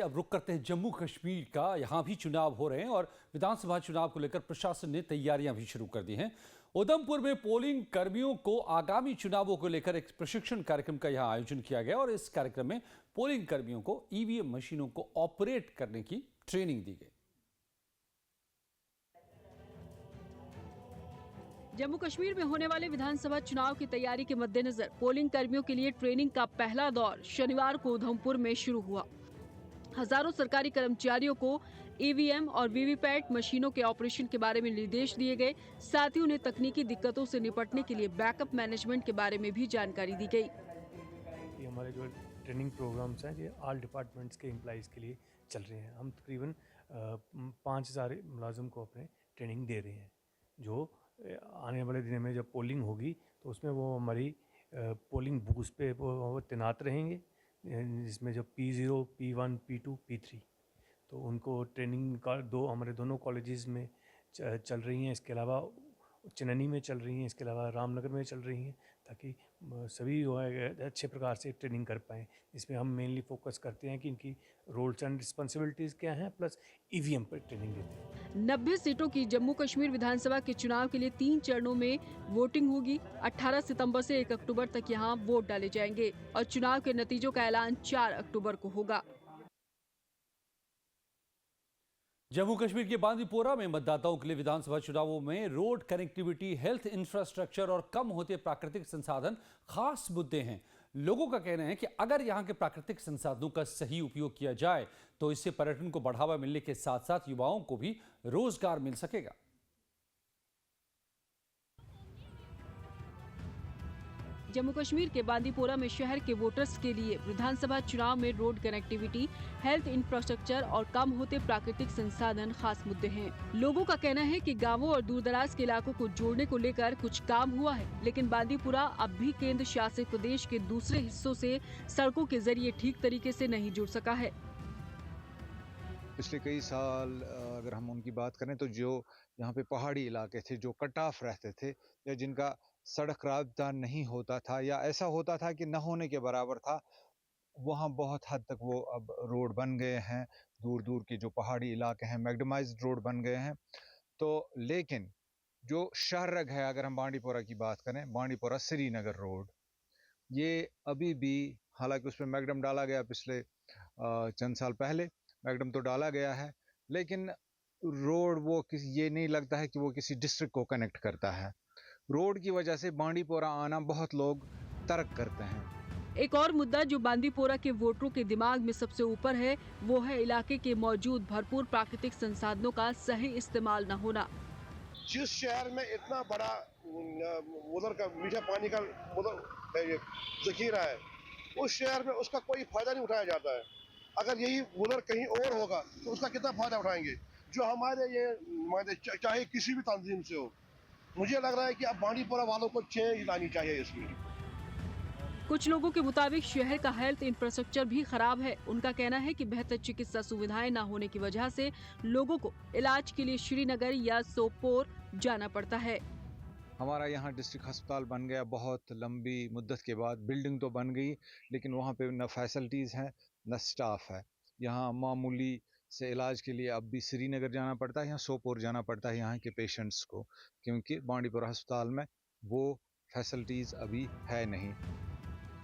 अब रुख करते हैं जम्मू कश्मीर का। यहाँ भी चुनाव हो रहे हैं और विधानसभा चुनाव को लेकर प्रशासन ने तैयारियां भी शुरू कर दी हैं। उधमपुर में पोलिंग कर्मियों को आगामी चुनावों को लेकर एक प्रशिक्षण कार्यक्रम का यहाँ आयोजन किया गया और इस कार्यक्रम में पोलिंग कर्मियों को ईवीएम मशीनों को ऑपरेट करने की ट्रेनिंग दी गई। जम्मू कश्मीर में होने वाले विधानसभा चुनाव की तैयारी के मद्देनजर पोलिंग कर्मियों के लिए ट्रेनिंग का पहला दौर शनिवार को उधमपुर में शुरू हुआ। हजारों सरकारी कर्मचारियों को ईवीएम और वीवीपैट मशीनों के ऑपरेशन के बारे में निर्देश दिए गए। साथ ही उन्हें तकनीकी दिक्कतों से निपटने के लिए बैकअप मैनेजमेंट के बारे में भी जानकारी दी गई। ये हमारे जो ट्रेनिंग प्रोग्राम्स हैं ये ऑल डिपार्टमेंट्स के एम्प्लॉइज़ के लिए चल रहे हैं। हम तकरीबन 5000 मुलाजिम को अपने ट्रेनिंग दे रहे हैं, जो आने वाले दिनों में जब पोलिंग होगी तो उसमें वो हमारी पोलिंग बूथ पे वो तैनात रहेंगे, जिसमें जो P0, P1, P2, P3 तो उनको ट्रेनिंग का हमारे दोनों कॉलेजेस में चल रही हैं। इसके अलावा चननी में चल रही हैं, इसके अलावा रामनगर में चल रही हैं, ताकि सभी जो है अच्छे प्रकार से ट्रेनिंग कर पाएँ। इसमें हम मेनली फोकस करते हैं कि इनकी रोल्स एंड रिस्पॉन्सिबिलिटीज़ क्या हैं, प्लस ईवीएम पर ट्रेनिंग देते हैं। 90 सीटों की जम्मू कश्मीर विधानसभा के चुनाव के लिए 3 चरणों में वोटिंग होगी। 18 सितंबर से 1 अक्टूबर तक यहां वोट डाले जाएंगे और चुनाव के नतीजों का ऐलान 4 अक्टूबर को होगा। जम्मू कश्मीर के बांदीपोरा में मतदाताओं के लिए विधानसभा चुनावों में रोड कनेक्टिविटी, हेल्थ इंफ्रास्ट्रक्चर और कम होते प्राकृतिक संसाधन खास मुद्दे हैं। लोगों का कहना है कि अगर यहां के प्राकृतिक संसाधनों का सही उपयोग किया जाए तो इससे पर्यटन को बढ़ावा मिलने के साथ साथ युवाओं को भी रोजगार मिल सकेगा। जम्मू कश्मीर के बांदीपोरा में शहर के वोटर्स के लिए विधानसभा चुनाव में रोड कनेक्टिविटी, हेल्थ इंफ्रास्ट्रक्चर और कम होते प्राकृतिक संसाधन खास मुद्दे हैं। लोगों का कहना है कि गांवों और दूरदराज के इलाकों को जोड़ने को लेकर कुछ काम हुआ है, लेकिन बांदीपुरा अब भी केंद्र शासित प्रदेश के दूसरे हिस्सों से सड़कों के जरिए ठीक तरीके से नहीं जुड़ सका है। पिछले कई साल अगर हम उनकी बात करें तो जो यहाँ पे पहाड़ी इलाके थे, जो कट ऑफ रहते थे या जिनका सड़क राबता नहीं होता था या ऐसा होता था कि न होने के बराबर था, वहाँ बहुत हद तक वो अब रोड बन गए हैं। दूर दूर के जो पहाड़ी इलाके हैं मैग्डमाइज्ड रोड बन गए हैं। तो लेकिन जो शाहरग है, अगर हम बांडीपोरा की बात करें, बांडीपोरा श्रीनगर रोड, ये अभी भी, हालांकि उस पर मैगडम डाला गया पिछले चंद साल पहले, मैगडम तो डाला गया है, लेकिन रोड वो ये नहीं लगता है कि वो किसी डिस्ट्रिक्ट को कनेक्ट करता है। रोड की वजह से बांडीपोरा आना बहुत लोग तर्क करते हैं। एक और मुद्दा जो बांदीपोरा के वोटरों के दिमाग में सबसे ऊपर है, वो है इलाके के मौजूद भरपूर प्राकृतिक संसाधनों का सही इस्तेमाल न होना। जिस शहर में इतना बड़ा उधर का मीठा पानी का उधर जखीरा है, उस शहर में उसका कोई फायदा नहीं उठाया जाता है। अगर यही उधर कहीं और होगा तो उसका कितना फायदा उठाएंगे जो हमारे ये चाहे किसी भी तंजीम से हो। मुझे लग रहा है कि अब बांडीपोरा वालों को चेंज लानी चाहिए इसमें। कुछ लोगों के मुताबिक शहर का हेल्थ इंफ्रास्ट्रक्चर भी खराब है। उनका कहना है कि बेहतर चिकित्सा सुविधाएं न होने की वजह से लोगों को इलाज के लिए श्रीनगर या सोपोर जाना पड़ता है। हमारा यहाँ डिस्ट्रिक्ट अस्पताल बन गया बहुत लंबी मुद्दत के बाद। बिल्डिंग तो बन गई, लेकिन वहाँ पे न फैसिलिटीज़ हैं न स्टाफ है। यहाँ मामूली से इलाज के लिए अब भी श्रीनगर जाना पड़ता है या सोपोर जाना पड़ता है यहाँ के पेशेंट्स को, क्योंकि बांडीपोरा अस्पताल में वो फैसिलिटीज़ अभी है नहीं।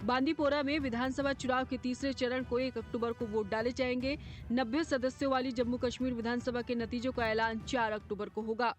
बांदीपोरा में विधानसभा चुनाव के तीसरे चरण को 1 अक्टूबर को वोट डाले जाएंगे। 90 सदस्यों वाली जम्मू कश्मीर विधानसभा के नतीजों का ऐलान 4 अक्टूबर को होगा।